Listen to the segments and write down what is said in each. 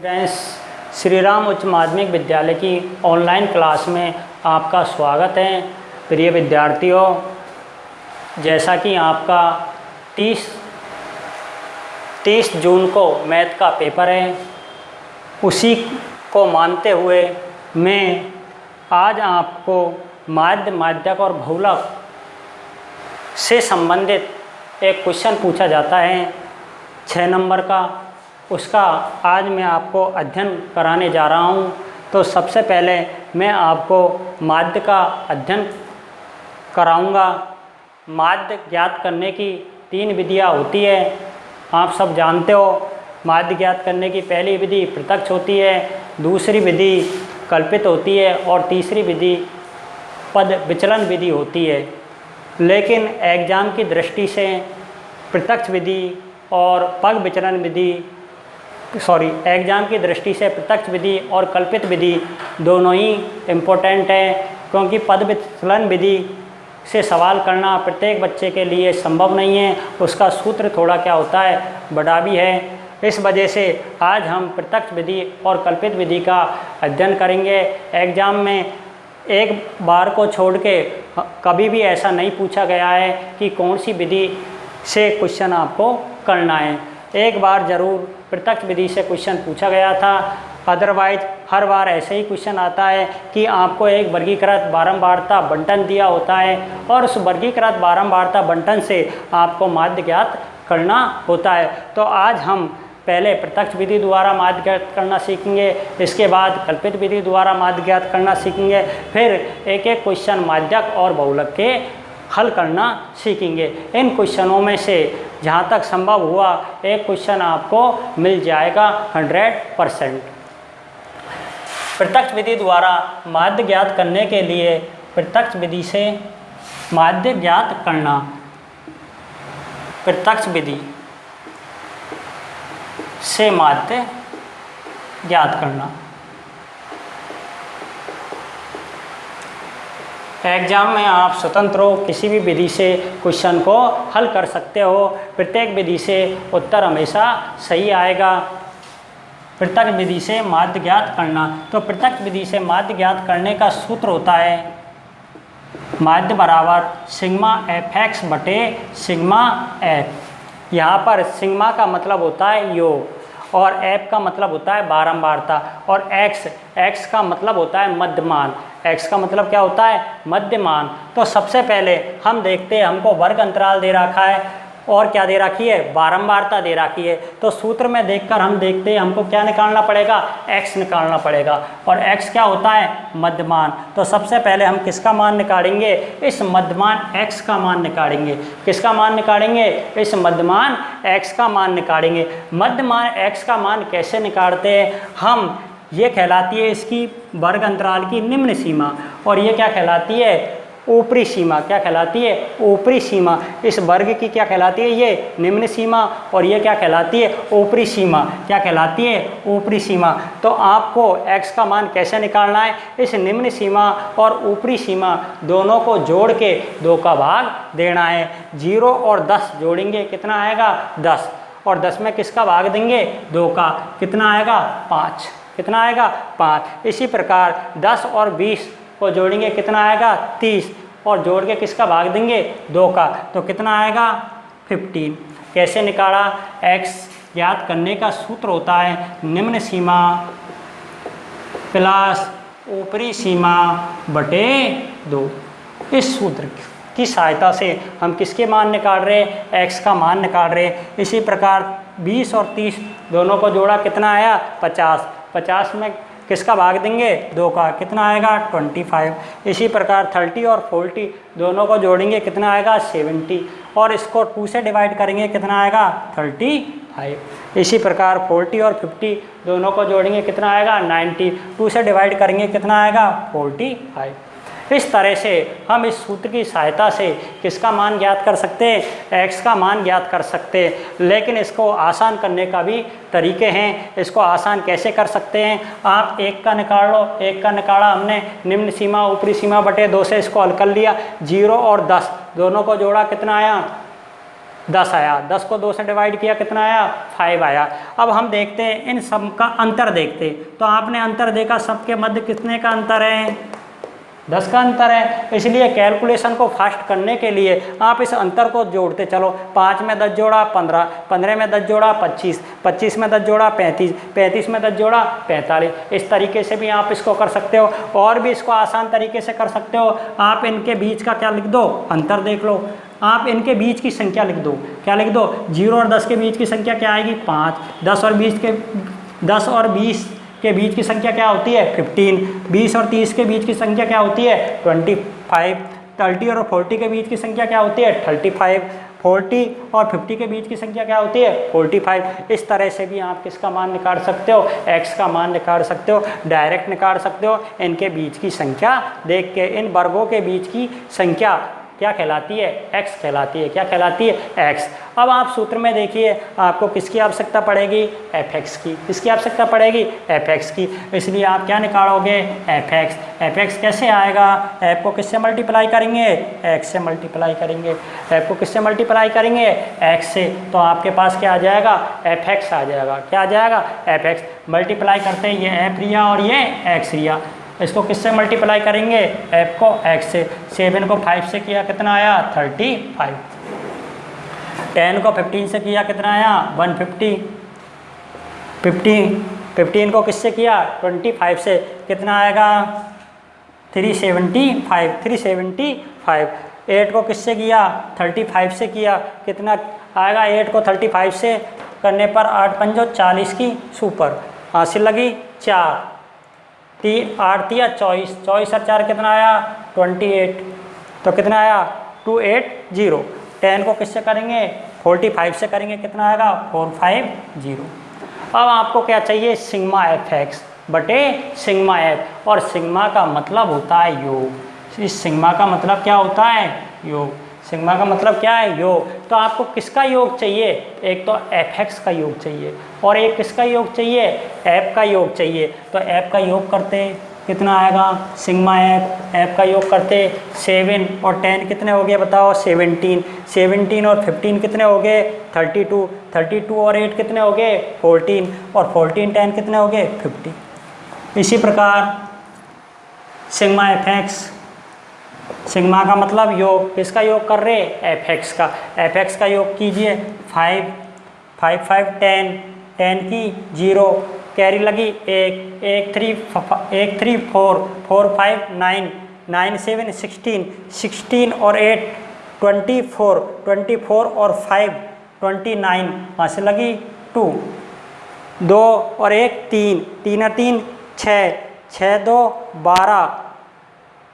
Students, Shri Ram उच्च माध्यमिक विद्यालय की ऑनलाइन क्लास में आपका स्वागत है। प्रिय विद्यार्थियों, जैसा कि आपका 30 जून को मैथ का पेपर है, उसी को मानते हुए मैं आज आपको माध्यक और बहुलक से संबंधित एक क्वेश्चन पूछा जाता है 6 नंबर का, उसका आज मैं आपको अध्ययन कराने जा रहा हूँ। तो सबसे पहले मैं आपको माध्य का अध्ययन कराऊंगा। माध्य ज्ञात करने की 3 विधियाँ होती है, आप सब जानते हो। माध्य ज्ञात करने की पहली विधि प्रत्यक्ष होती है, दूसरी विधि कल्पित होती है और तीसरी विधि पद विचलन विधि होती है। लेकिन एग्जाम की दृष्टि से प्रत्यक्ष विधि और पद विचलन विधि एग्जाम की दृष्टि से प्रत्यक्ष विधि और कल्पित विधि दोनों ही इम्पोर्टेंट है, क्योंकि पद विचलन विधि से सवाल करना प्रत्येक बच्चे के लिए संभव नहीं है। उसका सूत्र थोड़ा क्या होता है, बड़ा भी है। इस वजह से आज हम प्रत्यक्ष विधि और कल्पित विधि का अध्ययन करेंगे। एग्जाम में एक बार को छोड़ के कभी भी ऐसा नहीं पूछा गया है कि कौन सी विधि से क्वेश्चन आपको करना है। एक बार ज़रूर प्रत्यक्ष विधि से क्वेश्चन पूछा गया था, अदरवाइज हर बार ऐसे ही क्वेश्चन आता है कि आपको एक वर्गीकृत बारंबारता बंटन दिया होता है और उस वर्गीकृत बारंबारता बंटन से आपको माध्य ज्ञात करना होता है। तो आज हम पहले प्रत्यक्ष विधि द्वारा माध्य ज्ञात करना सीखेंगे, इसके बाद कल्पित विधि द्वारा माध्य ज्ञात करना सीखेंगे, फिर एक एक क्वेश्चन माध्यक और बहुलक के हल करना सीखेंगे। इन क्वेश्चनों में से जहाँ तक संभव हुआ एक क्वेश्चन आपको मिल जाएगा 100%। प्रत्यक्ष विधि द्वारा माध्य ज्ञात करने के लिए प्रत्यक्ष विधि से माध्य ज्ञात करना, प्रत्यक्ष विधि से माध्य ज्ञात करना। एग्जाम में आप स्वतंत्र हो, किसी भी विधि से क्वेश्चन को हल कर सकते हो। प्रत्येक विधि से उत्तर हमेशा सही आएगा। प्रत्यक्ष विधि से माध्य ज्ञात करना, तो प्रत्यक्ष विधि से माध्य ज्ञात करने का सूत्र होता है माध्य बराबर सिग्मा एफ एक्स बटे सिग्मा एफ। यहाँ पर सिग्मा का मतलब होता है योग और एफ का मतलब होता है बारंबारता और एक्स का मतलब होता है मध्यमान। एक्स का मतलब क्या होता है, मध्यमान। तो सबसे पहले हम देखते हैं, हमको वर्ग अंतराल दे रखा है और क्या दे रखी है, बारंबारता दे रखी है। तो सूत्र में देखकर हम देखते हैं हमको क्या निकालना पड़ेगा, एक्स निकालना पड़ेगा और एक्स क्या होता है, मध्यमान। तो सबसे पहले हम किसका मान निकालेंगे, इस मध्यमान एक्स का मान निकालेंगे। किसका मान निकालेंगे, इस मध्यमान एक्स का मान निकालेंगे। मध्यमान एक्स का मान कैसे निकालते हैं हम, ये कहलाती है इसकी वर्ग अंतराल की निम्न सीमा और ये क्या कहलाती है, ऊपरी सीमा। क्या कहलाती है, ऊपरी सीमा। इस वर्ग की क्या कहलाती है, ये निम्न सीमा और ये क्या कहलाती है, ऊपरी सीमा। क्या कहलाती है, ऊपरी सीमा। तो आपको x का मान कैसे निकालना है, इस निम्न सीमा और ऊपरी सीमा दोनों को जोड़ के 2 का भाग देना है। 0 और 10 जोड़ेंगे कितना आएगा, 10 और 10 में किसका भाग देंगे, 2 का, कितना आएगा, 5। कितना आएगा, 5। इसी प्रकार 10 और 20 को जोड़ेंगे कितना आएगा, 30 और जोड़ के किसका भाग देंगे, 2 का, तो कितना आएगा, 15। कैसे निकाला, x ज्ञात करने का सूत्र होता है निम्न सीमा प्लस ऊपरी सीमा बटे 2। इस सूत्र की सहायता से हम किसके मान निकाल रहे हैं, x का मान निकाल रहे हैं। इसी प्रकार 20 और 30 दोनों को जोड़ा कितना आया, 50। 50 में किसका भाग देंगे, 2 का, कितना आएगा, 25। इसी प्रकार 30 और 40 दोनों को जोड़ेंगे कितना आएगा, 70 और इसको 2 से डिवाइड करेंगे कितना आएगा, 35। इसी प्रकार 40 और 50 दोनों को जोड़ेंगे कितना आएगा, 90। 2 से डिवाइड करेंगे कितना आएगा, 45। इस तरह से हम इस सूत्र की सहायता से किसका मान ज्ञात कर सकते हैं, x का मान ज्ञात कर सकते हैं। लेकिन इसको आसान करने का भी तरीके हैं। इसको आसान कैसे कर सकते हैं, आप 1 का निकाल लो। 1 का निकाला हमने, निम्न सीमा ऊपरी सीमा बटे 2 से इसको हल कर लिया। 0 और 10 दोनों को जोड़ा कितना आया, 10 आया, 10 को 2 से डिवाइड किया कितना आया 5 आया। अब हम देखते हैं इन सब का अंतर देखते, तो आपने अंतर देखा सबके मध्य कितने का अंतर है 10 का अंतर है। इसलिए कैलकुलेशन को फास्ट करने के लिए आप इस अंतर को जोड़ते चलो। 5 में 10 जोड़ा 15, 15 में 10 जोड़ा 25, 25 में 10 जोड़ा 35, 35 में 10 जोड़ा 45। इस तरीके से भी आप इसको कर सकते हो, और भी इसको आसान तरीके से कर सकते हो। आप इनके बीच का क्या लिख दो, अंतर देख लो। आप इनके बीच की संख्या लिख दो, क्या लिख दो, 0 और 10 के बीच की संख्या क्या आएगी 5, 10 और 20 के बीच की संख्या क्या होती है 15, 20 और 30 के बीच की संख्या क्या होती है 25, 30 और 40 के बीच की संख्या क्या होती है 35, 40 और 50 के बीच की संख्या क्या होती है 45। इस तरह से भी आप किसका मान निकाल सकते हो, x का मान निकाल सकते हो, डायरेक्ट निकाल सकते हो। इनके बीच की संख्या देख के, इन वर्गों के बीच की संख्या क्या कहलाती है, x कहलाती है। क्या कहलाती है, x। अब आप सूत्र में देखिए आपको किसकी आवश्यकता पड़ेगी, fx की। किसकी आवश्यकता पड़ेगी, fx की। इसलिए आप क्या निकालोगे, fx। fx कैसे आएगा, f को किससे मल्टीप्लाई करेंगे, x से मल्टीप्लाई करेंगे। f को किससे मल्टीप्लाई करेंगे, x से। तो आपके पास क्या आ जाएगा, fx आ जाएगा। क्या आ जाएगा, fx। मल्टीप्लाई करते हैं ये f रिया और ये x रिया। इसको किससे मल्टीप्लाई करेंगे, f को x से। 7 को 5 से किया कितना आया 35, 10 को 15 से किया कितना आया 150, 15 को किससे किया 25 से कितना आएगा 375। 8 को किससे किया 35 से किया कितना आएगा, 8 को 35 से करने पर 8 पंजो 40 की सुपर, हासिल लगी 4, 8 तिया 24, 24 और 4 कितना आया 28। तो कितना आया 280। 10 को किससे करेंगे 45 से करेंगे कितना आएगा 450। अब आपको क्या चाहिए, सिग्मा fx बटे सिग्मा f, और सिग्मा का मतलब होता है योग। इस सिग्मा का मतलब क्या होता है, योग। सिग्मा का मतलब क्या है, योग। तो आपको किसका योग चाहिए, एक तो fx का योग चाहिए और एक किसका योग चाहिए, f का योग चाहिए। तो f का योग करते कितना आएगा, सिग्मा f का योग करते 7 और 10 कितने हो गए बताओ 17, 17 और 15 कितने हो गए 32, 32 और 8 कितने हो गए 14, और 14 10 कितने हो गए 50। इसी प्रकार सिग्मा fx, सिग्मा का मतलब योग, किसका योग कर रहे fx का। fx का योग कीजिए 5, 5 5 10, 10 की 0, कैरी लगी 1, 1 3 4, 4 5 9, 9 7 16, 16 और 8 24, 24 और 5 29, वहाँ से लगी 2, 2 और 1 3, 3 और 3 6, 6 2 12,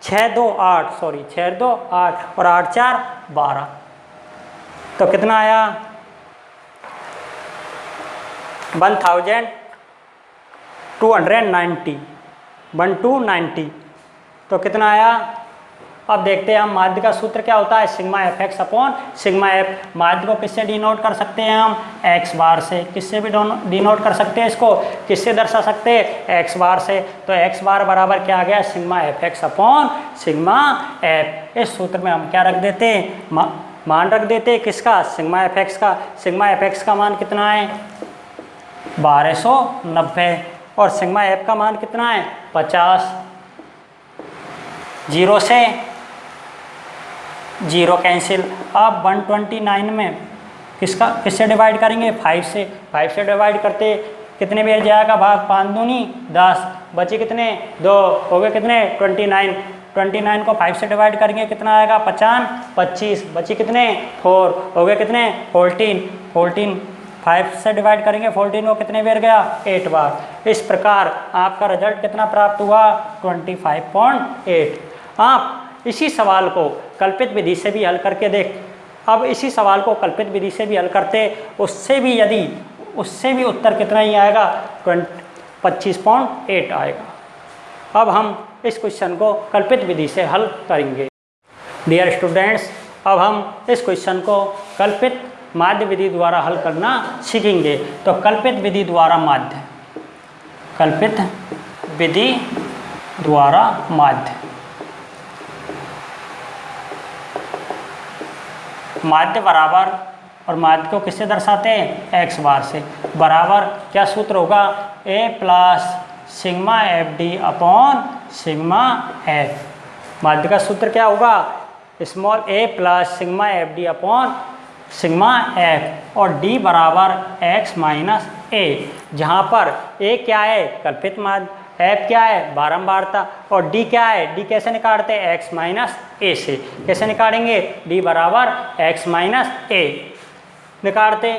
6 2 8, सॉरी 6 2 8 और 8 4 12। तो कितना आया 1290। तो कितना आया, अब देखते हैं हम माध्य का सूत्र क्या होता है, sigma fx upon sigma f। माध्य को किससे डिनोट कर सकते हैं हम, x बार से। किससे भी डिनोट कर सकते हैं इसको, किससे दर्शा सकते हैं, x बार से। तो x बार बराबर क्या आ गया, sigma fx upon sigma f। इस सूत्र में हम क्या रख देते हैं, मान रख देते हैं किसका, सिग्मा fx का। सिग्मा fx का मान कितना है 1290, और सिग्मा f का मान कितना है 50। 0 से 0 कैंसिल। अब 129 में किससे डिवाइड करेंगे, 5 से। 5 से डिवाइड करते कितने बेर जाएगा भाग, 5 दूनी 10, बचे कितने 2, हो गए कितने 29। 29 को 5 से डिवाइड करेंगे कितना आएगा 50, 25, बचे कितने 4, हो गए कितने 14, 14 5 से डिवाइड करेंगे 14 को कितने बार गया 8 बार। इस प्रकार आपका रिजल्ट कितना प्राप्त हुआ 25.8। आप इसी सवाल को कल्पित विधि से भी हल करके देख। अब इसी सवाल को कल्पित विधि से भी हल करते, उससे भी उत्तर कितना ही आएगा 25.8 आएगा। अब हम इस क्वेश्चन को कल्पित विधि से हल करेंगे। डियर स्टूडेंट्स, अब हम इस क्वेश्चन को कल्पित माध्य विधि द्वारा हल करना सीखेंगे। तो कल्पित विधि द्वारा माध्य, कल्पित विधि द्वारा माध्य, माध्य बराबर और माध्य को किससे दर्शाते हैं, एक्स बार से, बराबर क्या सूत्र होगा, A plus sigma F D upon sigma F. माध्य का सूत्र क्या होगा, small A plus sigma F D upon sigma F और डी बराबर एक्स माइनस ए, जहाँ पर ए क्या है, कल्पित माध्य, एफ क्या है, बारंबारता, और डी क्या है, डी कैसे निकालते हैं, एक्स माइनस ए से। कैसे निकालेंगे, डी बराबर एक्स माइनस ए निकालते।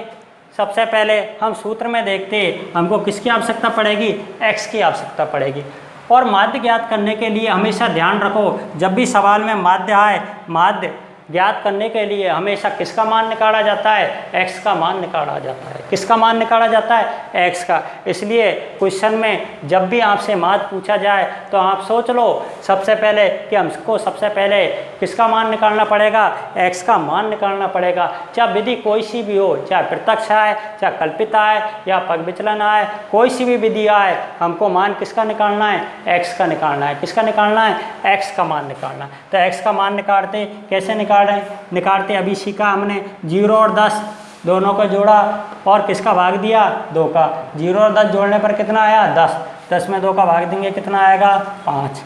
सबसे पहले हम सूत्र में देखते हमको किसकी आवश्यकता पड़ेगी, एक्स की आवश्यकता पड़ेगी। और माध्य ज्ञात करने के लिए हमेशा ध्यान रखो, जब भी सवाल में माध्य आए, माध्य ज्ञात करने के लिए हमेशा किसका मान निकाला जाता है, एक्स का मान निकाला जाता है। किसका मान निकाला जाता है, एक्स का। इसलिए क्वेश्चन में जब भी आपसे माध्य पूछा जाए तो आप सोच लो सबसे पहले कि हमको सबसे पहले किसका मान निकालना पड़ेगा, एक्स का मान निकालना पड़ेगा। चाहे विधि कोई सी भी हो, चाहे प्रत्यक्ष आए, चाहे कल्पित आए या पग विचलन आए, कोई सी भी विधि आए, हमको मान किसका निकालना है, एक्स का निकालना है। किसका निकालना है, एक्स का मान निकालना है। तो एक्स का मान निकालते कैसे निकालते अभी सीखा हमने, 0 और 10 दोनों को जोड़ा और किसका भाग दिया, 2 का। 0 और 10 जोड़ने पर कितना आया, 10। 10 में 2 का भाग देंगे कितना आएगा, 5।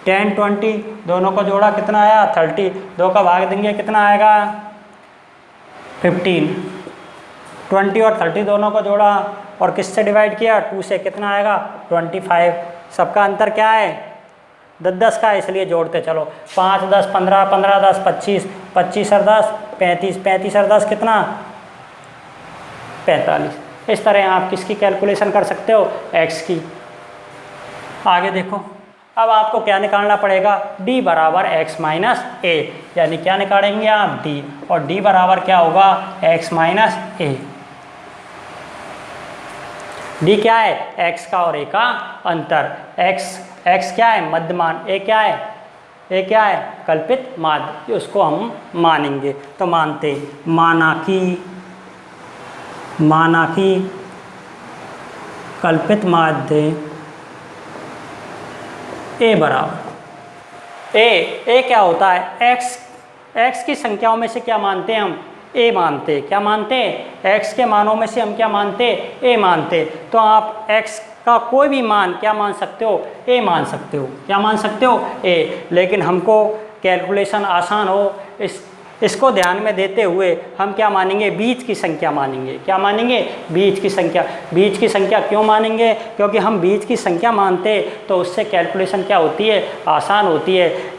10 20 दोनों को जोड़ा कितना आया, 30। 2 का भाग देंगे कितना आएगा, 15। 20 और 30 दोनों को जोड़ा और किससे डिवाइड किया, 2 से, कितना आएगा, 25। सबका अंतर क्या है, 10 का, इसलिए जोड़ते चलो। 5 10 15, 15 10 25, 25 और 10 35, 35 और 10 कितना, 45। इस तरह आप किसकी कैलकुलेशन कर सकते हो, एक्स की। आगे देखो, अब आपको क्या निकालना पड़ेगा, d बराबर एक्स माइनस ए, यानी क्या निकालेंगे आप, d, और d बराबर क्या होगा, एक्स माइनस ए। d क्या है, x का और a का अंतर। x क्या है, मध्यमान, a क्या है, क्या है, कल्पित माध्य, उसको हम मानेंगे। तो मानते, माना कि कल्पित माध्य a बराबर, a क्या होता है, x की संख्याओं में से क्या मानते हैं हम, a मानते। क्या मानते, x के मानों में से हम क्या मानते, a मानते। तो आप x का कोई भी मान क्या मान सकते हो, a मान सकते हो। क्या मान सकते हो, a। लेकिन हमको कैलकुलेशन आसान हो, इसको ध्यान में देते हुए हम क्या मानेंगे, बीज की संख्या मानेंगे। क्या मानेंगे, बीज की संख्या। बीज की संख्या क्यों मानेंगे, क्योंकि हम बीज की संख्या मानते तो उससे कैलकुलेशन क्या होती है, आसान होती है।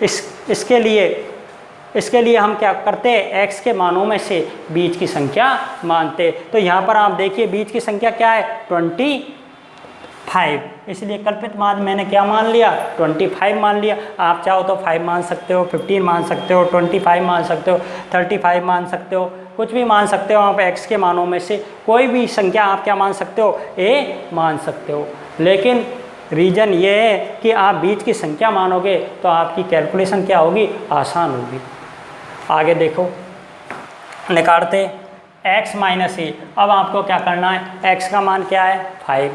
इसके लिए हम क्या करते हैं, x के मानों में से बीज की संख्या मानते। तो यहाँ पर आप देखिए बीज की संख्या क्या है, 25। इसलिए कल्पित माध्य मैंने क्या मान लिया, 25 मान लिया। आप चाहो तो 5 मान सकते हो, 15 मान सकते हो, 25 मान सकते हो, 35 मान सकते हो, कुछ भी मान सकते हो। आप x के मानों में से कोई भी संख्या आप क्या मान सकते हो, a मान सकते हो। लेकिन रीज़न ये है कि आप बीज की संख्या मानोगे तो आपकी कैलकुलेशन क्या होगी, आसान होगी। आगे देखो, निकालते x माइनस ए। अब आपको क्या करना है, x का मान क्या है, 5,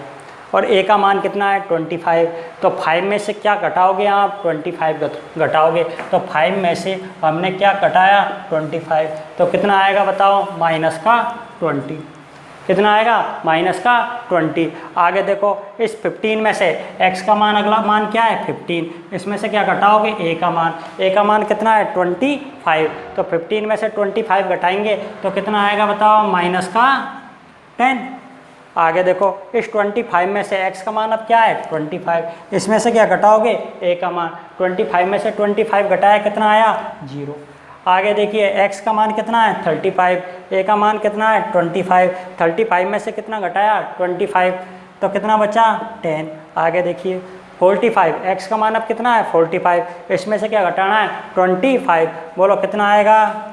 और a का मान कितना है, 25। तो 5 में से क्या घटाओगे आप, 25 घटाओगे। तो 5 में से हमने क्या घटाया, 25। तो कितना आएगा बताओ, माइनस का 20। कितना आएगा, माइनस का 20। आगे देखो, इस 15 में से x का मान, अगला मान क्या है, 15। इसमें से क्या घटाओगे, a का मान। a का मान कितना है, 25। तो 15 में से 25 घटाएंगे तो कितना आएगा बताओ, माइनस का 10। आगे देखो, इस 25 में से x का मान अब क्या है, 25। इसमें से क्या घटाओगे, a का मान। 25 में से 25 घटाया, कितना आया, 0। आगे देखिए, x का मान कितना है, 35। a का मान कितना है, 25। 35 में से कितना घटाया, 25। तो कितना बचा, 10। आगे देखिए 45, x का मान अब कितना है, 45। इसमें से क्या घटाना है, 25। बोलो कितना आएगा,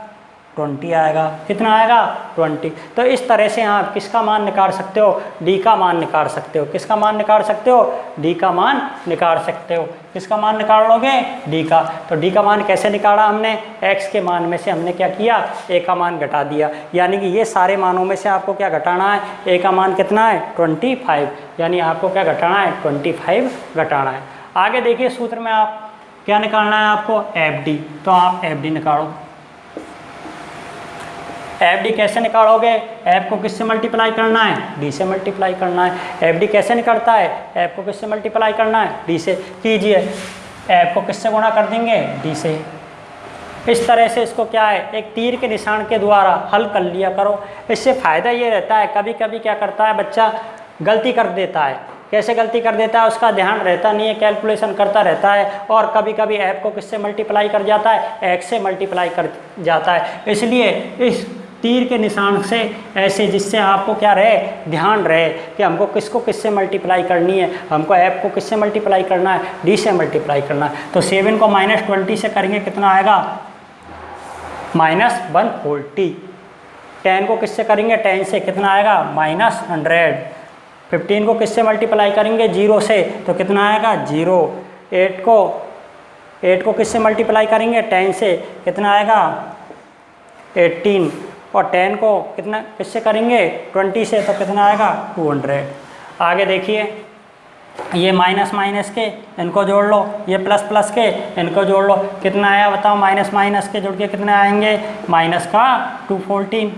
20 आएगा। कितना आएगा, 20। तो इस तरह से आप किसका मान निकाल सकते हो, d का मान निकाल सकते हो। किसका मान निकाल सकते हो, d का मान निकाल सकते हो। किसका मान निकाल लोगे, d का। तो d का मान कैसे निकाला हमने, x के मान में से हमने क्या किया, a का मान घटा दिया। यानी कि ये सारे मानों में से आपको क्या घटाना है, a का मान कितना है, 25। यानी आपको क्या घटाना है, 25 घटाना है। आगे देखिए सूत्र में आप क्या निकालना है आपको, FD। तो आप FD निकालो। एफ डी कैसे निकालोगे? एफ को किससे मल्टीप्लाई करना है? डी से मल्टीप्लाई करना है। एफ डी कैसे निकलता है? एफ को किससे मल्टीप्लाई करना है? डी से। कीजिए, एफ को किससे गुणा कर देंगे? डी से। इस तरह से इसको क्या है, एक तीर के निशान के द्वारा हल कर लिया करो। इससे फ़ायदा ये रहता है, कभी कभी क्या करता है बच्चा, गलती कर देता है। कैसे गलती कर देता है? उसका ध्यान रहता नहीं है, कैलकुलेशन करता रहता है और कभी कभी ऐप को किससे मल्टीप्लाई कर जाता है? एक्स से मल्टीप्लाई कर जाता है। इसलिए इस तीर के निशान से ऐसे, जिससे आपको क्या रहे, ध्यान रहे कि हमको किसको किससे मल्टीप्लाई करनी है। हमको ऐप को किससे मल्टीप्लाई करना है? डी से मल्टीप्लाई करना है। तो 7 को -20 से करेंगे, कितना आएगा? -140। 10 को किससे करेंगे? 10 से, कितना आएगा? -100। 15 को किससे मल्टीप्लाई करेंगे? 0 से, तो कितना आएगा? 0। 8 को किससे मल्टीप्लाई करेंगे? 10 से, कितना आएगा? 18। और 10 को कितना किससे करेंगे? 20 से, तो कितना आएगा? 200। आगे देखिए, ये माइनस माइनस के इनको जोड़ लो, ये प्लस प्लस के इनको जोड़ लो, कितना आया बताओ? माइनस माइनस के जुड़ के कितने आएंगे? माइनस का 214।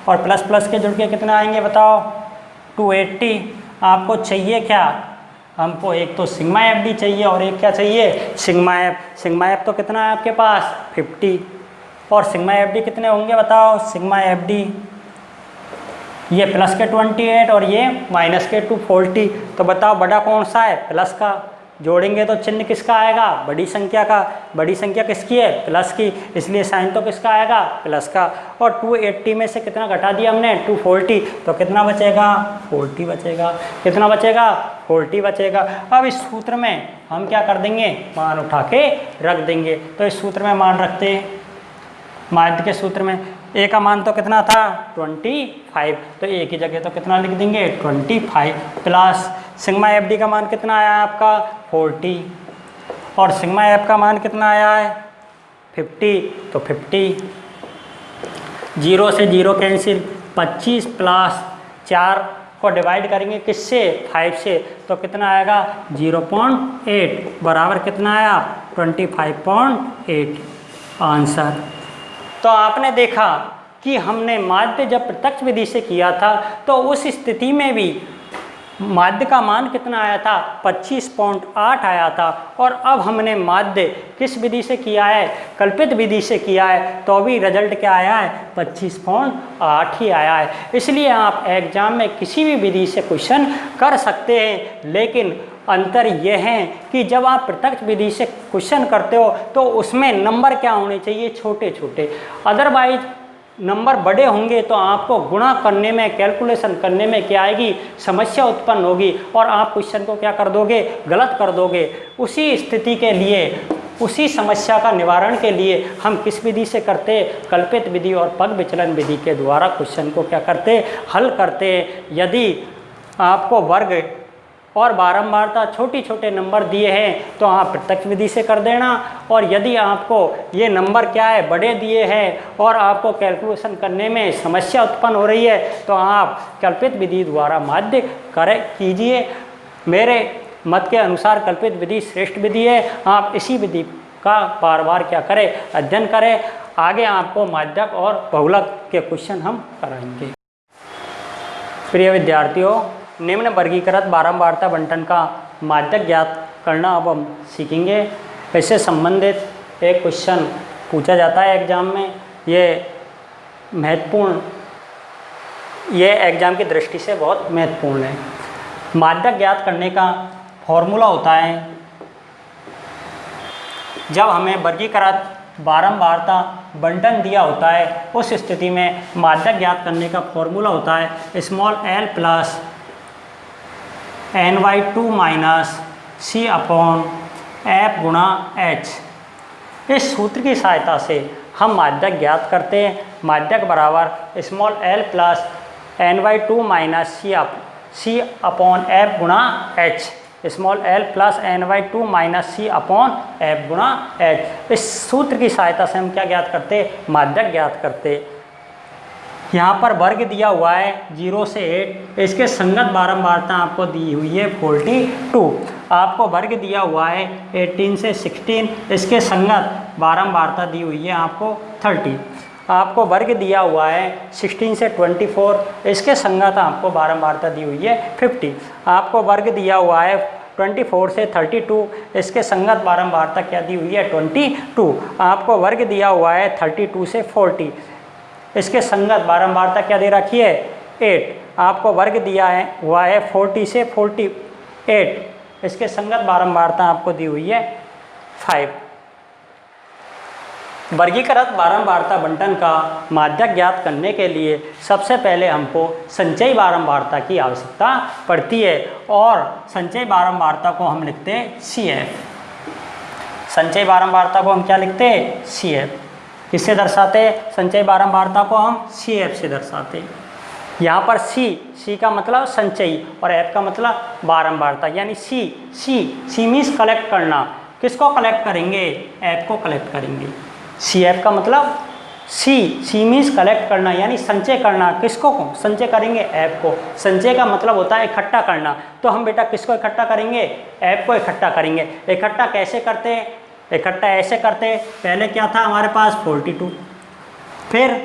और प्लस प्लस के जुड़ के कितने आएंगे बताओ? 280। आपको चाहिए क्या? हमको एक तो सिग्मा एफ डी चाहिए और एक क्या चाहिए? Sigma F. सिग्मा एफ तो कितना है आपके पास? 50। और सिग्मा एफ डी कितने होंगे बताओ? सिग्मा एफ डी ये प्लस के 28 और ये माइनस के 240। तो बताओ बड़ा कौन सा है? प्लस का। जोड़ेंगे तो चिन्ह किसका आएगा? बड़ी संख्या का। बड़ी संख्या किसकी है? प्लस की, इसलिए साइन तो किसका आएगा? प्लस का। और 280 में से कितना घटा दिया हमने? 240। तो कितना बचेगा? 40 बचेगा। कितना बचेगा? 40 बचेगा। अब इस सूत्र में हम क्या कर देंगे? मान उठा के रख देंगे। तो इस सूत्र में मान रखते हैं, माध्य के सूत्र में ए का मान तो कितना था? 25। तो ए की जगह तो कितना लिख देंगे? 25 प्लस सिग्मा एफ डी का मान कितना आया है आपका? 40। और सिग्मा एफ का मान कितना आया है? 50। तो 50, 0 से 0 कैंसिल, 25 प्लस 4 को डिवाइड करेंगे किससे? 5 से, तो कितना आएगा? 0.8 बराबर कितना आया? 25.8 आंसर। तो आपने देखा कि हमने माध्य जब प्रत्यक्ष विधि से किया था तो उस स्थिति में भी माध्य का मान कितना आया था? 25.8 आया था। और अब हमने माध्य किस विधि से किया है? कल्पित विधि से किया है, तो भी रिजल्ट क्या आया है? 25.8 ही आया है। इसलिए आप एग्जाम में किसी भी विधि से क्वेश्चन कर सकते हैं, लेकिन अंतर यह है कि जब आप प्रत्यक्ष विधि से क्वेश्चन करते हो तो उसमें नंबर क्या होने चाहिए? छोटे छोटे। अदरवाइज नंबर बड़े होंगे तो आपको गुणा करने में, कैलकुलेशन करने में क्या आएगी? समस्या उत्पन्न होगी और आप क्वेश्चन को क्या कर दोगे? गलत कर दोगे। उसी स्थिति के लिए, उसी समस्या का निवारण के लिए हम किस विधि से करते? कल्पित विधि और पग विचलन विधि के द्वारा क्वेश्चन को क्या करते? हल करते। यदि आपको वर्ग और बारंबारता छोटे छोटे नंबर दिए हैं तो आप प्रत्यक्ष विधि से कर देना, और यदि आपको ये नंबर क्या है? बड़े दिए हैं और आपको कैलकुलेशन करने में समस्या उत्पन्न हो रही है तो आप कल्पित विधि द्वारा माध्य कीजिए। मेरे मत के अनुसार कल्पित विधि श्रेष्ठ विधि है। आप इसी विधि का बार बार क्या करें? अध्ययन करें। आगे आपको माध्यक और बहुलक के क्वेश्चन हम कराएंगे। प्रिय विद्यार्थियों, निम्न वर्गीकृत बारंबारता बंटन का माध्यक ज्ञात करना अब हम सीखेंगे। इससे संबंधित एक क्वेश्चन पूछा जाता है एग्जाम में। ये महत्वपूर्ण, ये एग्जाम की दृष्टि से बहुत महत्वपूर्ण है। माध्यक ज्ञात करने का फॉर्मूला होता है, जब हमें वर्गीकृत बारंबारता बंटन दिया होता है उस स्थिति में माध्यक ज्ञात करने का फॉर्मूला होता है small l plus n/2 minus c upon f गुणा h। इस सूत्र की सहायता से हम माध्यक ज्ञात करते हैं। माध्यक बराबर small l plus n/2 minus c upon f गुणा h। Small l plus n/2 minus c upon f गुणा h। इस सूत्र की सहायता से हम क्या ज्ञात करते? माध्यक ज्ञात करते। यहाँ पर वर्ग दिया हुआ है 0 से 8, इसके संगत बारंबारता आपको दी हुई है 42। आपको वर्ग दिया हुआ है 18 से 16, इसके संगत बारंबारता दी हुई है आपको 30। आपको वर्ग दिया हुआ है 16 से 24, इसके संगत आपको बारंबारता दी हुई है 50। आपको वर्ग दिया हुआ है 24 से 32, इसके संगत बारंबारता क्या दी हुई है 22। आपको वर्ग दिया हुआ है 32 से 40, इसके संगत बारंबारता क्या दे रखी है 8। आपको वर्ग दिया है हुआ है 40 से 48, इसके संगत बारंबारता आपको दी हुई है 5। वर्गीकृत बारंबारता बंटन का माध्यक ज्ञात करने के लिए सबसे पहले हमको संचयी बारंबारता की आवश्यकता पड़ती है और संचयी बारंबारता को हम लिखते हैं CF। संचयी बारंबारता को हम क्या लिखते हैं CF। किससे दर्शाते हैं संचयी बारंबारता को हम CF से दर्शाते हैं। यहाँ पर C का मतलब संचयी और F का मतलब बारंबारता, यानी C मीन्स कलेक्ट करना। किसको कलेक्ट करेंगे F को कलेक्ट करेंगे। CF का मतलब C मीन्स कलेक्ट करना यानी संचय करना। किसको को संचय करेंगे F को। संचय का मतलब होता है इकट्ठा करना। तो हम बेटा किसको इकट्ठा करेंगे F को इकट्ठा करेंगे। इकट्ठा कैसे करते हैं, इकट्ठा ऐसे करते हैं, पहले क्या था हमारे पास 42, फिर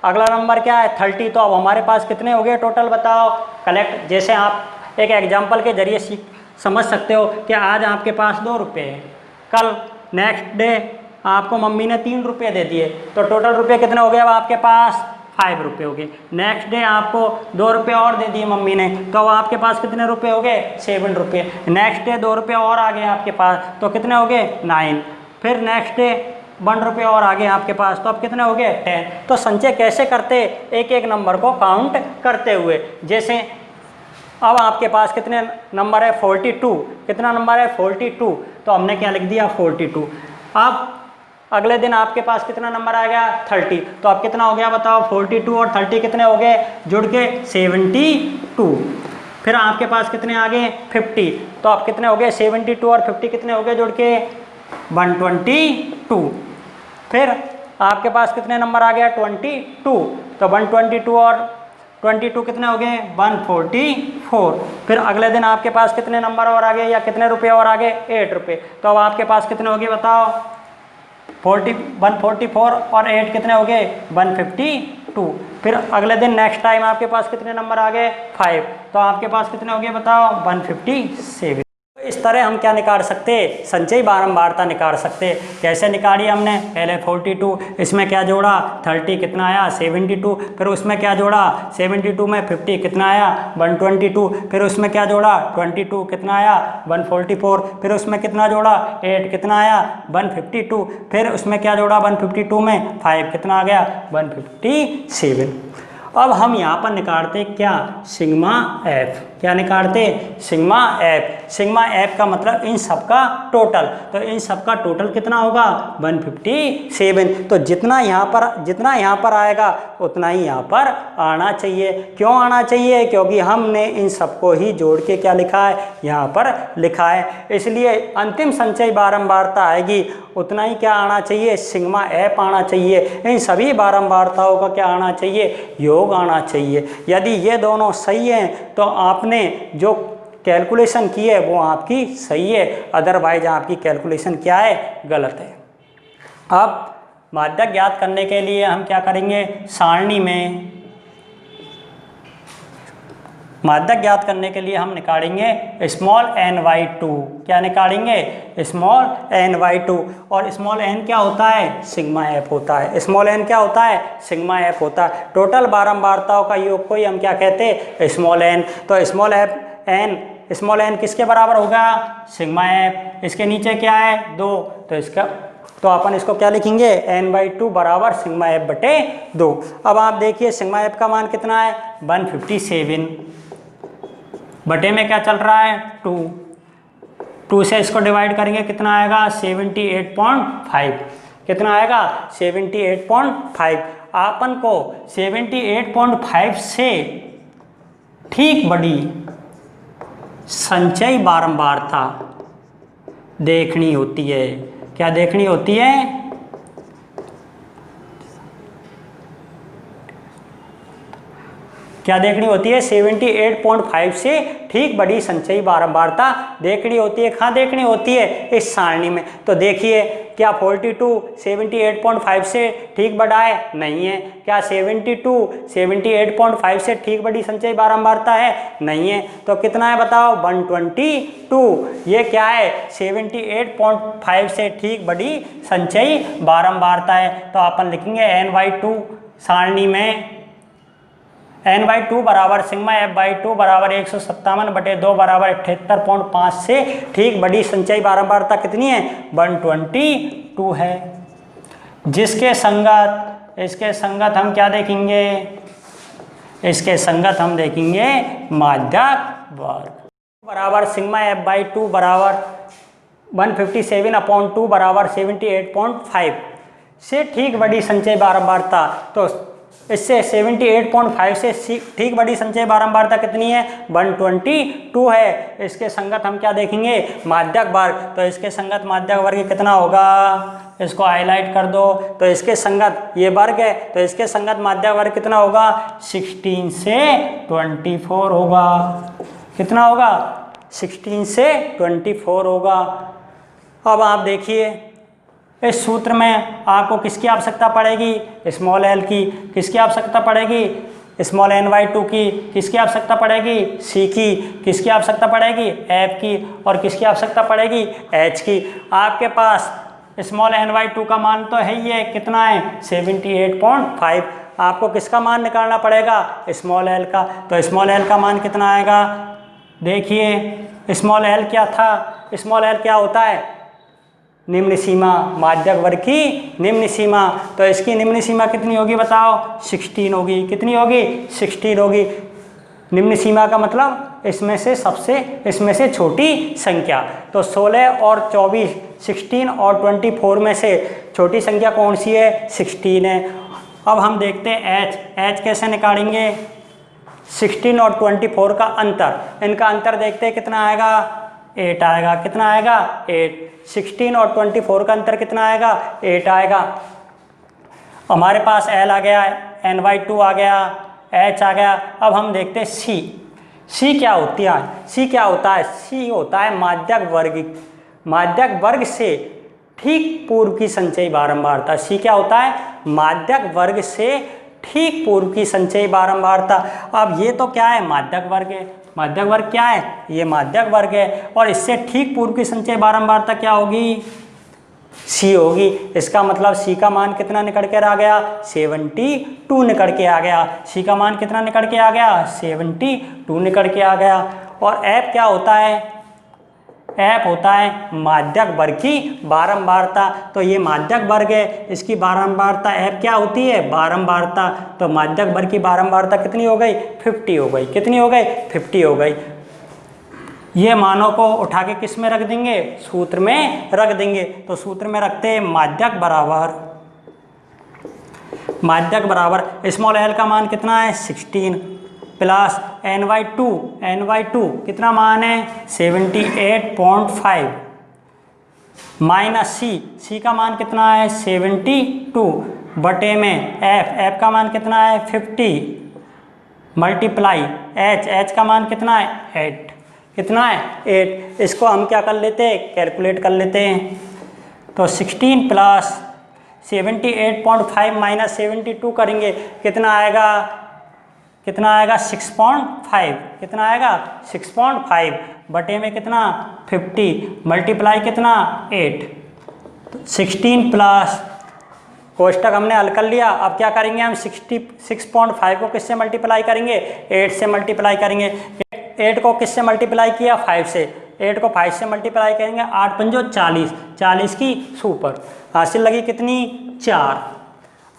अगला नंबर क्या है 30, तो अब हमारे पास कितने हो गए टोटल बताओ कलेक्ट। जैसे आप एक एग्जाम्पल के जरिए समझ सकते हो कि आज आपके पास 2 रुपये है, कल नेक्स्ट डे आपको मम्मी ने 3 रुपये दे दिए, तो टोटल रुपये कितने हो गए अब आपके पास 5 रुपये हो गए। नेक्स्ट डे आपको 2 रुपये और दे दिए मम्मी ने, तो अब आपके पास कितने रुपये हो गए 7 रुपये। नेक्स्ट डे 2 रुपये और आ गए आपके पास, तो कितने हो गए 9। फिर नेक्स्ट डे 1 रुपये और आ गए आपके पास, तो अब कितने हो गए 10। तो संचय कैसे करते, एक एक नंबर को काउंट करते हुए। जैसे अब आपके पास कितने नंबर है 42, कितना नंबर है 42, तो हमने क्या लिख दिया 42। अब अगले दिन आपके पास कितना नंबर आ गया 30, तो अब कितना हो गया बताओ 42 और 30 कितने हो गए जुड़ के 72। फिर आपके पास कितने आ गए 50, तो अब कितने हो गए 72 और 50 कितने हो गए जुड़ के 122। फिर आपके पास कितने नंबर आ गया 22, तो 122 और 22 कितने हो गए 144। फिर अगले दिन आपके पास कितने नंबर और आ गए या कितने रुपये और आ गए 8 रुपये, तो अब आपके पास कितने हो गए बताओ 144 और 8 कितने हो गए 152। फिर अगले दिन नेक्स्ट टाइम आपके पास कितने नंबर आ गए 5, तो आपके पास कितने हो गए बताओ 157। इस तरह हम क्या निकाल सकते संचयी बारंबारता निकाल सकते। कैसे निकाली हमने, पहले 42, इसमें क्या जोड़ा 30 कितना आया 72, फिर उसमें क्या जोड़ा 72 में 50 कितना आया 122, फिर उसमें क्या जोड़ा 22 कितना आया 144, फिर उसमें कितना जोड़ा 8 कितना आया 152, फिर उसमें क्या जोड़ा 152 में 5 कितना आ गया 157। अब हम यहाँ पर निकालते क्या सिग्मा एफ। क्या निकालते सिग्मा एफ। सिग्मा एफ का मतलब इन सब का टोटल, तो इन सब का टोटल कितना होगा 157। तो जितना यहाँ पर आएगा उतना ही यहाँ पर आना चाहिए। क्यों आना चाहिए, क्योंकि हमने इन सबको ही जोड़ के क्या लिखा है यहाँ पर लिखा है। इसलिए अंतिम संचयी बारंबारता आएगी उतना ही क्या आना चाहिए सिग्मा एफ आना चाहिए। इन सभी बारंबारताओं का क्या आना चाहिए योग आना चाहिए। यदि ये दोनों सही हैं तो आपने जो कैलकुलेशन की है वो आपकी सही है, अदरवाइज आपकी कैलकुलेशन क्या है गलत है। अब माध्यक ज्ञात करने के लिए हम क्या करेंगे, सारणी में माध्यक ज्ञात करने के लिए हम निकालेंगे स्मॉल n/2। क्या निकालेंगे स्मॉल n/2, और स्मॉल n क्या होता है सिग्मा एफ होता है। स्मॉल n क्या होता है सिग्मा एफ होता है। टोटल बारंबारताओं का योग को ही हम क्या कहते हैं स्मॉल n। तो स्मॉल n किसके बराबर होगा सिग्मा एफ। इसके नीचे क्या है 2, तो अपन इसको क्या लिखेंगे n/2 बराबर सिग्मा एफ बटे 2। अब आप देखिए सिग्मा एफ का मान कितना है 157 बटे में क्या चल रहा है 2 से इसको डिवाइड करेंगे कितना आएगा 78.5। कितना आएगा 78.5। अपन को 78.5 से ठीक बड़ी संचयी बारंबारता देखनी होती है। क्या देखनी होती है क्या देखनी होती है? 78.5 से ठीक बड़ी संचयी बारंबारता देखनी होती है। कहाँ देखनी होती है? इस सारणी में। तो देखिए क्या 42 78.5 से ठीक बड़ा है? नहीं है। क्या 72 78.5 से ठीक बड़ी संचयी बारंबारता है? नहीं है। तो कितना है बताओ? 122। ये क्या है? 78.5 से ठीक बड़ी संचयी बारंबारता है। तो अपन लिखेंगे n/2 सारणी में n/2 बराबर सिग्मा f/2 बराबर 157/2 बराबर 78.5 से ठीक बड़ी संचयी बारंबारता कितनी है? 122 है। जिसके संगत, इसके संगत हम क्या देखेंगे? इसके संगत हम देखेंगे माध्यक वर्ग बराबर सिग्मा f/2 बराबर 157/2 बराबर 78.5 से ठीक बड़ी संचयी बारंबारता। तो इससे 78.5 से ठीक बड़ी संचयी बारंबारता कितनी है? 122 है। इसके संगत हम क्या देखेंगे? माध्यक वर्ग। तो इसके संगत माध्यक वर्ग कितना होगा? इसको हाईलाइट कर दो। तो इसके संगत ये वर्ग है, तो इसके संगत माध्यक वर्ग कितना होगा? 16 से 24 होगा। कितना होगा? 16 से 24 होगा। अब आप देखिए इस सूत्र में आपको किसकी आवश्यकता पड़ेगी? स्मॉल एल की। किसकी आवश्यकता पड़ेगी? स्मॉल n/2 की। किसकी आवश्यकता पड़ेगी? c की। किसकी आवश्यकता पड़ेगी? f की। और किसकी आवश्यकता पड़ेगी? h की। आपके पास स्मॉल n/2 का मान तो है ही है, कितना है? 78.5। आपको किसका मान निकालना पड़ेगा? स्मॉल एल का। तो स्मॉल एल का मान कितना आएगा? देखिए स्मॉल एल क्या था? स्मॉल एल क्या होता है? निम्न सीमा, माध्यक वर्ग की निम्न सीमा। तो इसकी निम्न सीमा कितनी होगी बताओ? 16 होगी। कितनी होगी? 16 होगी। निम्न सीमा का मतलब इसमें से छोटी संख्या। तो 16 और 24, 16 और 24 में से छोटी संख्या कौन सी है? 16 है। अब हम देखते हैं h कैसे निकालेंगे? 16 और 24 का अंतर, इनका अंतर देखते हैं कितना आएगा? 8 आएगा। कितना आएगा? 8। 16 और 24 का अंतर कितना आएगा? 8 आएगा। हमारे पास L आ गया, n/2 आ गया, H आ गया। अब हम देखते हैं C क्या होती है? C क्या होता है? C होता है माध्यक वर्ग। माध्यक वर्ग से ठीक पूर्व की संचयी बारंबारता। C क्या होता है? माध्यक वर्ग से ठीक पूर्व की संचयी बारंबारता। अब ये तो क्या है? माध्यक वर्ग है। माध्यक वर्ग क्या है? ये माध्यक वर्ग है। और इससे ठीक पूर्व की संचयी बारंबारता क्या होगी? C होगी। इसका मतलब C का मान कितना निकल कर आ गया? 72 निकल के आ गया। C का मान कितना निकल के आ गया? 72 निकल के आ गया। और F क्या होता है? F होता है माध्यक वर्ग की बारंबारता। तो ये माध्यक वर्ग है, इसकी बारंबारता F क्या होती है? बारंबारता। तो माध्यक वर्ग की बारंबारता कितनी हो गई? 50 हो गई। कितनी हो गई? 50 हो गई। ये मानों को उठा के किस में रख देंगे? सूत्र में रख देंगे। तो सूत्र में रखते हैं माध्यक बराबर स्मॉल एल का मान कितना है? 16 प्लस n/2 कितना मान है? 78.5 माइनस C का मान कितना है? 72 बटे में F का मान कितना है? 50 मल्टीप्लाई H का मान कितना है? 8। कितना है? 8। इसको हम क्या कर लेते हैं? कैलकुलेट कर लेते हैं। तो 16 प्लस 78.5 माइनस 72 करेंगे, कितना आएगा? कितना आएगा? 6.5। कितना आएगा? 6.5 बटे में कितना? 50 मल्टीप्लाई कितना? 8। तो 16 प्लस कोष्टक हमने हल कर लिया। अब क्या करेंगे हम? 6.5 को किससे मल्टीप्लाई करेंगे? 8 से मल्टीप्लाई करेंगे। 8 को किससे मल्टीप्लाई किया? 5 से। 8 को 5 से मल्टीप्लाई करेंगे, 8 पंजो 40, 40 की सुपर हासिल लगी कितनी? 4।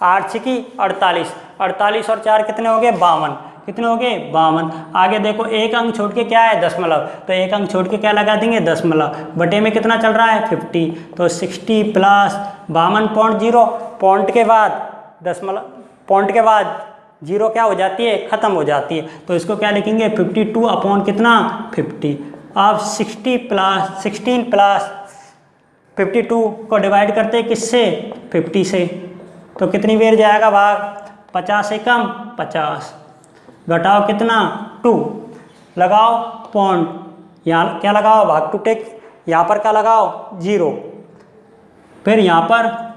8 छकी 48, 48 और 4 कितने हो गए? 52। कितने हो गए? 52। आगे देखो एक अंक छोड़ के क्या है? दशमलव। तो एक अंक छोड़ के क्या लगा देंगे? दशमलव। बटे में कितना चल रहा है? 50। तो 60 प्लस 52.0 पॉइंट के बाद दशमलव, पॉइंट के बाद जीरो क्या हो जाती है? खत्म हो जाती है। तो इसको क्या लिखेंगे? 52 अपॉन कितना? 50। अब 16 प्लस 52 को डिवाइड करते हैं किससे? 50 से। तो कितनी बेर जाएगा भाग? 50 से कम 50। घटाओ कितना 2, लगाओ पॉइंट, यहाँ क्या लगाओ भाग 2 टेक, यहाँ पर क्या लगाओ 0, फिर यहाँ पर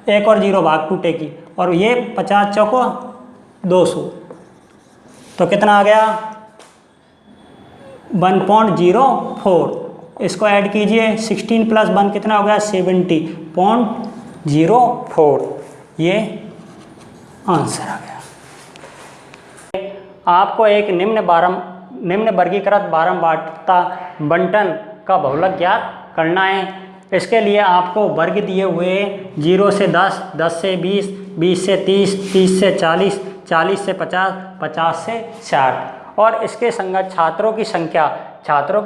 एक और 0 भाग 2 टेकी, और ये 50 चौको 200, तो कितना आ गया 1.04। इसको ऐड कीजिए, 16 + 1 कितना हो गया 70.04, ये आंसर आ गया। आपको एक निम्न वर्गीकृत बारंबारता बंटन का बहुलक ज्ञात करना है। इसके लिए आपको वर्ग दिए हुए 0 से 10, 10 से 20, 20 से 30, 30 से 40, 40 से 50, 50 से 60, और इसके संगत छात्रों की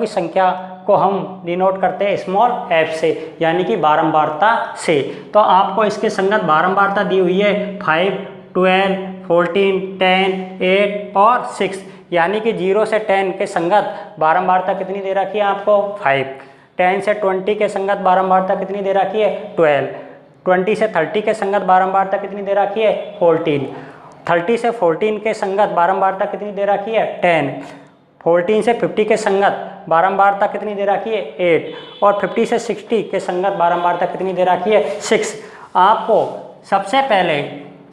संख्या को हम डिनोट करते हैं स्मॉल f से, यानी कि बारंबारता से। तो आपको इसके संगत बारंबारता दी हुई है 5, 12, 14, 10, 8 और 6, यानी कि 0 से 10 के संगत बारंबारता कितनी दे रखी है आपको 5, 10 से 20 के संगत बारंबारता कितनी दे रखी है 12, 20 से 30 के संगत बारंबारता कितनी दे रखी है 14, 30 से 14 के संगत बारंबारता कितनी दे रखी है 10, 14 से 50 के संगत बारंबारता कितनी दे रखी है 8, और 50 से 60 के संगत बारंबारता कितनी दे रखी है 6। आपको सबसे पहले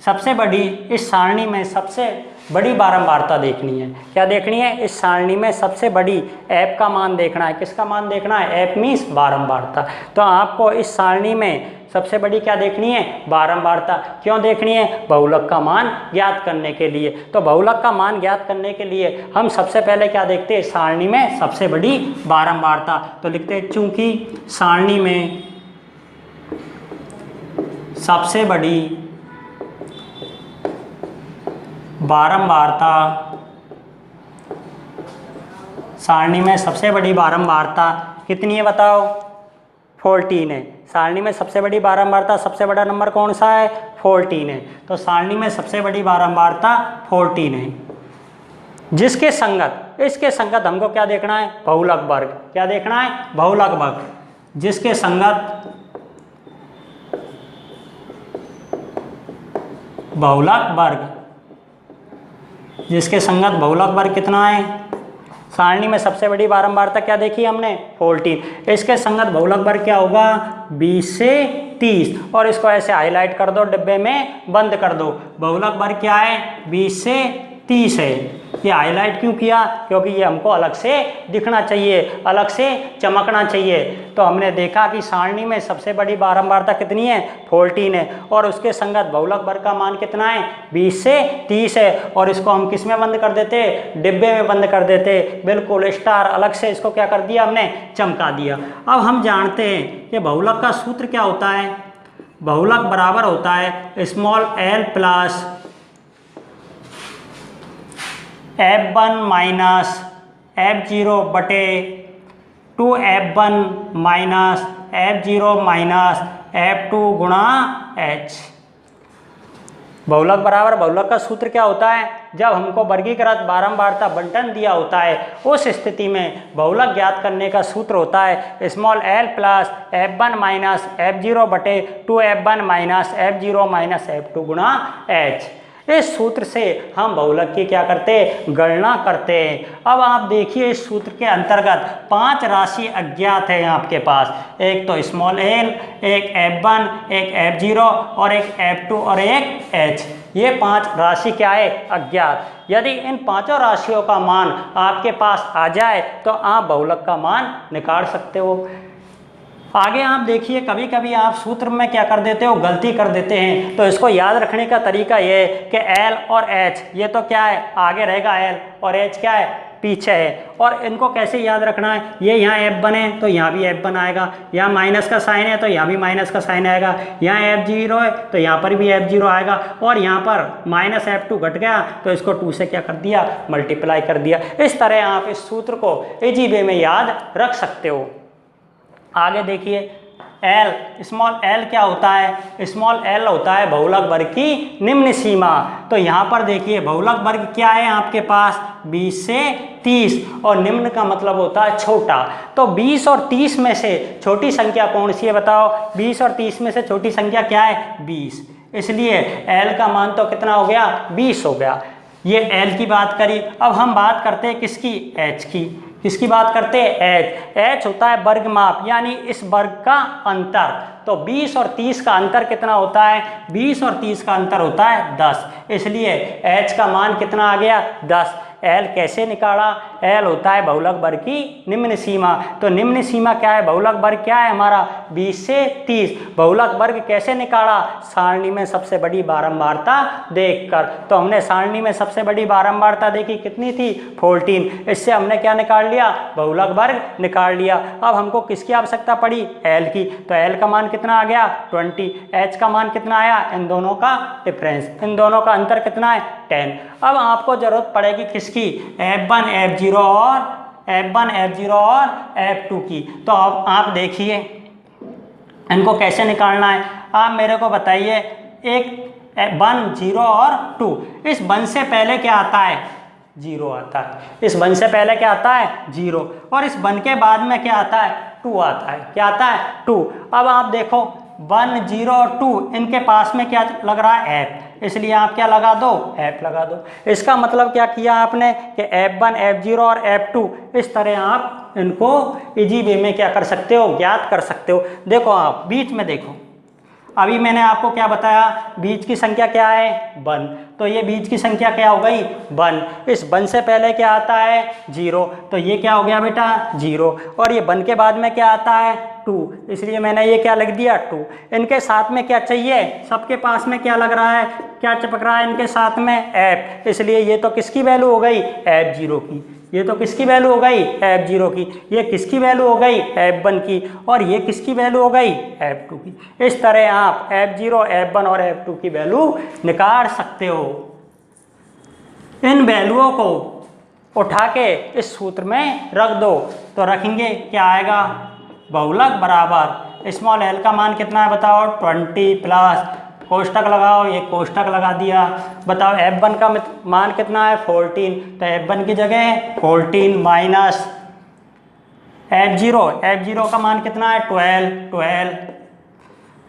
सबसे बड़ी इस सारणी में सबसे बड़ी बारंबारता देखनी है। क्या देखनी है? इस सारणी में सबसे बड़ी ऐप का मान देखना है। किसका मान देखना है? ऐप मीन्स बारंबारता। तो आपको इस सारणी में सबसे बड़ी क्या देखनी है? बारंबारता। क्यों देखनी है? बहुलक का मान ज्ञात करने के लिए। तो बहुलक का मान ज्ञात करने के लिए हम सबसे पहले क्या देखते हैं? सारणी में सबसे बड़ी बारंबारता। तो लिखते हैं चूंकि सारणी में सबसे बड़ी बारंबारता, सारणी में सबसे बड़ी बारंबारता कितनी है बताओ? 14 है। सारणी में सबसे बड़ी बारंबारता, सबसे बड़ा नंबर कौन सा है? 14 है। तो सारणी में सबसे बड़ी बारंबारता 14 है, जिसके संगत, इसके संगत हमको क्या देखना है? बहुलक वर्ग। क्या देखना है? बहुलक वर्ग। जिसके संगत बहुलक वर्ग, जिसके संगत बहुलक वर्ग कितना है? सारणी में सबसे बड़ी बारंबारता क्या देखी हमने? 14। इसके संगत बहुलक वर्ग क्या होगा? 20 से 30। और इसको ऐसे हाईलाइट कर दो, डिब्बे में बंद कर दो। बहुलक वर्ग क्या है? 20 से 30 है। ये हाईलाइट क्यों किया? क्योंकि ये हमको अलग से दिखना चाहिए, अलग से चमकना चाहिए। तो हमने देखा कि सारणी में सबसे बड़ी बारंबारता कितनी है? 14 है। और उसके संगत बहुलक वर्ग का मान कितना है? 20 से 30 है। और इसको हम किस में बंद कर देते? डिब्बे में बंद कर देते। बिल्कुल स्टार अलग से इसको क्या कर दिया हमने? चमका दिया। अब हम जानते हैं कि बहुलक का सूत्र क्या होता है? बहुलक बराबर होता है small l plus f1 minus f0 बटे 2f1 minus f0 minus f2 गुणा h। बहुलक बराबर, बहुलक का सूत्र क्या होता है? जब हमको वर्गीकृत बारंबारता बंटन दिया होता है, उस स्थिति में बहुलक ज्ञात करने का सूत्र होता है small l plus f1 minus f0 बटे 2f1 minus f0 minus f2 गुणा h। इस सूत्र से हम बहुलक की क्या करते हैं? गणना करते हैं। अब आप देखिए इस सूत्र के अंतर्गत 5 राशि अज्ञात है आपके पास। एक तो स्मॉल l, एक f1, एक f0 और एक f2 और एक h। ये 5 राशि क्या है? अज्ञात। यदि इन पांचों राशियों का मान आपके पास आ जाए तो आप बहुलक का मान निकाल सकते हो। आगे आप देखिए, कभी कभी आप सूत्र में क्या कर देते हो? गलती कर देते हैं। तो इसको याद रखने का तरीका ये है कि L और H, ये तो क्या है? आगे रहेगा L, और H क्या है? पीछे है। और इनको कैसे याद रखना है? ये यहाँ F1 है तो यहाँ भी F1 आएगा, यहाँ माइनस का साइन है तो यहाँ भी माइनस का साइन आएगा, यहाँ F0 है तो यहाँ पर भी F0 आएगा, और यहाँ पर माइनस F2 घट गया तो इसको 2 से क्या कर दिया? मल्टीप्लाई कर दिया। इस तरह आप इस सूत्र को इजी वे में याद रख सकते हो। आगे देखिए, L, स्मॉल l क्या होता है? स्मॉल l होता है बहुलक वर्ग की निम्न सीमा। तो यहाँ पर देखिए बहुलक वर्ग क्या है आपके पास? 20 से 30, और निम्न का मतलब होता है छोटा। तो 20 और 30 में से छोटी संख्या कौन सी है बताओ? 20 और 30 में से छोटी संख्या क्या है? 20। इसलिए l का मान तो कितना हो गया? 20 हो गया। ये एल की बात करी। अब हम बात करते हैं किसकी, एच की। किसकी बात करते हैं, एच। एच होता है वर्ग माप, यानी इस वर्ग का अंतर। तो 20 और 30 का अंतर कितना होता है, 20 और 30 का अंतर होता है 10, इसलिए एच का मान कितना आ गया, 10। एल कैसे निकाला, एल होता है बहुलक वर्ग की निम्न सीमा। तो निम्न सीमा क्या है, बहुलक वर्ग क्या है हमारा, 20 से 30। बहुलक वर्ग कैसे निकाला, सारणी में सबसे बड़ी बारंबारता देखकर। तो हमने सारणी में सबसे बड़ी बारंबारता देखी, कितनी थी, 14। इससे हमने क्या निकाल लिया, बहुलक वर्ग निकाल लिया। अब हमको किसकी आवश्यकता पड़ी, एल की। तो एल का मान कितना आ गया, 20। एच का मान कितना आया, इन दोनों का डिफरेंस, इन दोनों का अंतर कितना है, 10। अब आपको जरूरत पड़ेगी किसकी, F1 F0 और F1 F0 और F2 की। तो अब आप देखिए इनको कैसे निकालना है, आप मेरे को बताइए। एक 1 0 और 2, इस 1 से पहले क्या आता है, 0 आता है। इस 1 से पहले क्या आता है, 0। और इस 1 के बाद में क्या आता है, 2 आता है। क्या आता है, 2। अब आप देखो 1 0 और 2, इनके पास में क्या लग रहा है, F, इसलिए आप क्या लगा दो, F लगा दो। इसका मतलब क्या किया आपने कि F1 F0 और F2, इस तरह आप इनको इजी वे में क्या कर सकते हो, ज्ञात कर सकते हो। देखो आप बीच में देखो, अभी मैंने आपको क्या बताया, बीज की संख्या क्या है, 1। तो ये बीज की संख्या क्या हो गई, 1। इस 1 से पहले क्या आता है, 0। तो ये क्या हो गया बेटा, 0। और ये 1 के बाद में क्या आता है, 2, इसलिए मैंने ये क्या लिख दिया, 2। इनके साथ में क्या चाहिए, सबके पास में क्या लग रहा है, क्या चिपक रहा है इनके साथ में, F, इसलिए ये तो किसकी वैल्यू हो गई, F0 की। ये तो किसकी वैल्यू हो गई, F0 की। ये किसकी वैल्यू हो गई, F1 की। और ये किसकी वैल्यू हो गई, F2 की। इस तरह आप F0, F1 और F2 की वैल्यू निकाल सकते हो। इन वैल्यूओं को उठा के इस सूत्र में रख दो, तो रखेंगे क्या आएगा, बहुलक बराबर स्मॉल एल का मान कितना है बताओ, 20 प्लस कोष्टक लगाओ, ये कोष्टक लगा दिया। बताओ F1 का मान कितना है, 14। तो F1 की जगह 14 माइनस F0 का मान कितना है, 12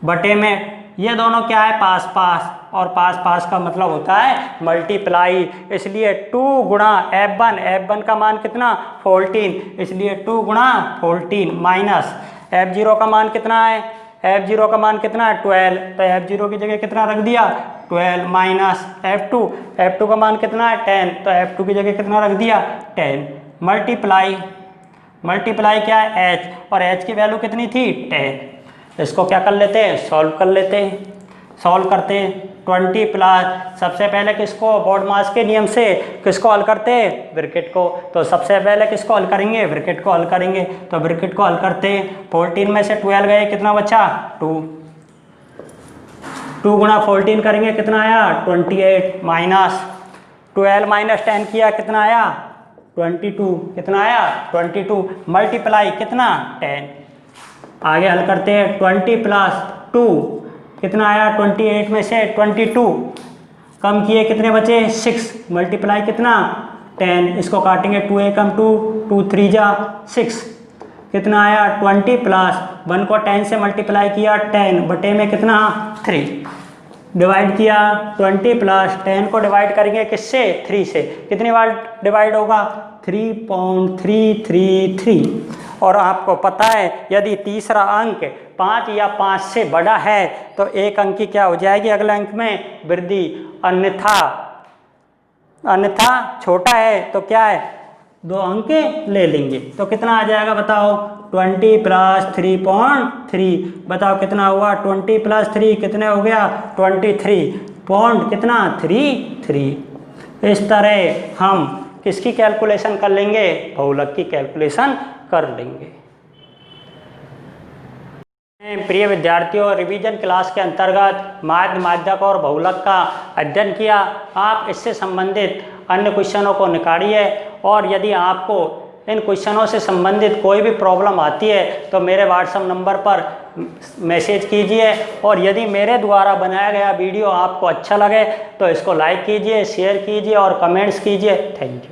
बटे में ये दोनों क्या है, पास पास, और पास पास का मतलब होता है मल्टीप्लाई, इसलिए 2 गुणा F1 का मान कितना, 14, इसलिए 2 गुणा 14 माइनस F0 का मान कितना है, F0 का मान कितना है, 12। तो F0 की जगह कितना रख दिया, 12 माइनस F2 का मान कितना है, 10। तो F2 की जगह कितना रख दिया, 10 मल्टीप्लाई क्या है, H, और H की वैल्यू कितनी थी, 10। इसको क्या कर लेते हैं, सॉल्व कर लेते हैं। सॉल्व करते हैं 20 प्लस, सबसे पहले किसको, बोर्डमास के नियम से किसको हल करते हैं, ब्रैकेट को। तो सबसे पहले किसको हल करेंगे, ब्रैकेट को हल करेंगे। तो ब्रैकेट को हल करते हैं, 14 में से 12 गए, कितना बचा, 2 गुणा 14 करेंगे, कितना आया, 28 माइनस 12 माइनस 10 किया, कितना आया, 22। कितना आया, 22 मल्टीप्लाई कितना, 10। आगे हल करते हैं 20 प्लस 2, कितना आया, 28 में से 22 कम किए, कितने बचे, 6 मल्टीप्लाई कितना, 10। इसको काटेंगे, 2 एकम 2, 2 3 जा 6, कितना आया, 20 प्लस 1 को 10 से मल्टीप्लाई किया, 10 बटे में कितना, 3 डिवाइड किया, 20 प्लस 10 को डिवाइड करेंगे किससे, 3 से, कितनी बार डिवाइड होगा, 3.333। और आपको पता है यदि तीसरा अंक 5 या 5 से बड़ा है तो एक अंक की क्या हो जाएगी, अगले अंक में वृद्धि, अन्यथा छोटा है तो क्या है, 2 अंक ले लेंगे। तो कितना आ जाएगा बताओ, 20 प्लस 3.3, बताओ कितना हुआ, 20 प्लस 3 कितने हो गया, 23 पॉइंट कितना, 33। इस तरह हम किसकी कैलकुलेशन कर लेंगे, बहुलक की कैलकुलेशन कर लेंगे। प्रिय विद्यार्थियों, रिवीजन क्लास के अंतर्गत माध्य, माध्यक और बहुलक का अध्ययन किया। आप इससे संबंधित अन्य क्वेश्चनों को निकालिए, और यदि आपको इन क्वेश्चनों से संबंधित कोई भी प्रॉब्लम आती है तो मेरे व्हाट्सएप नंबर पर मैसेज कीजिए। और यदि मेरे द्वारा बनाया गया वीडियो आपको अच्छा लगे तो इसको लाइक कीजिए, शेयर कीजिए और कमेंट्स कीजिए। Thank you.